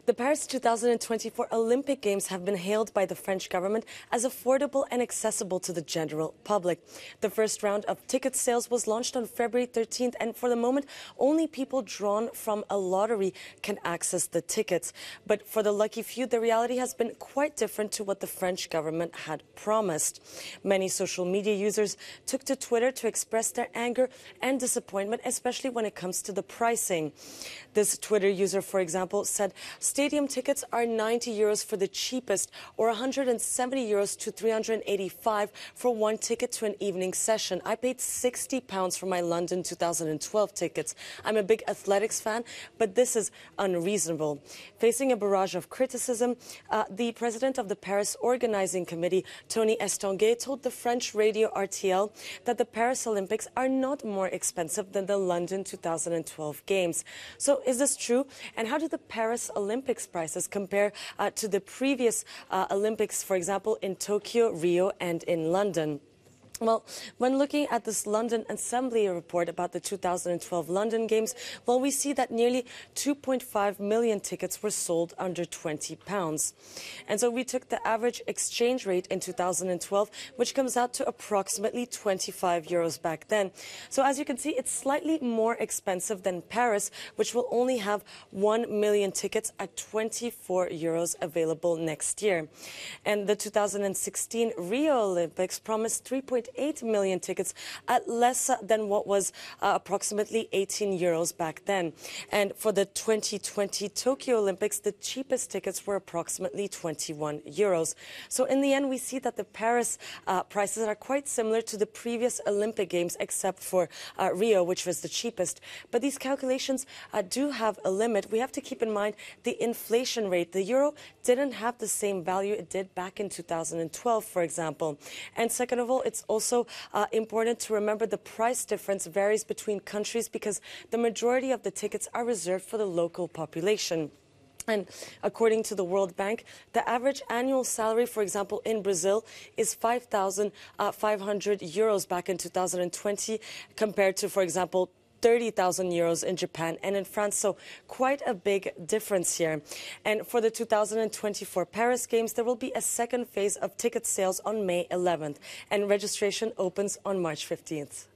The Paris 2024 Olympic Games have been hailed by the French government as affordable and accessible to the general public. The first round of ticket sales was launched on February 13th, and for the moment, only people drawn from a lottery can access the tickets. But for the lucky few, the reality has been quite different to what the French government had promised. Many social media users took to Twitter to express their anger and disappointment, especially when it comes to the pricing. This Twitter user, for example, said, "Stadium tickets are €90 for the cheapest, or €170 to €385 for one ticket to an evening session. I paid £60 for my London 2012 tickets. I'm a big athletics fan, but this is unreasonable." Facing a barrage of criticism, the president of the Paris Organizing Committee, Tony Estanguet, told the French radio RTL that the Paris Olympics are not more expensive than the London 2012 Games. So is this true? And how do the Paris Olympics prices compare to the previous Olympics, for example, in Tokyo, Rio, and in London? Well, when looking at this London Assembly report about the 2012 London Games, well, we see that nearly 2.5 million tickets were sold under £20. And so we took the average exchange rate in 2012, which comes out to approximately €25 back then. So as you can see, it's slightly more expensive than Paris, which will only have 1 million tickets at €24 available next year. And the 2016 Rio Olympics promised 3.8 million tickets at less than what was approximately €18 back then. And for the 2020 Tokyo Olympics, the cheapest tickets were approximately €21. So in the end, we see that the Paris prices are quite similar to the previous Olympic Games, except for Rio, which was the cheapest. But these calculations do have a limit. We have to keep in mind the inflation rate. The euro didn't have the same value it did back in 2012, for example. And second of all, it's also important to remember the price difference varies between countries because the majority of the tickets are reserved for the local population. And according to the World Bank, the average annual salary, for example, in Brazil is €5,500 back in 2020 compared to, for example, €30,000 in Japan and in France, so quite a big difference here. And for the 2024 Paris Games, there will be a second phase of ticket sales on May 11th, and registration opens on March 15th.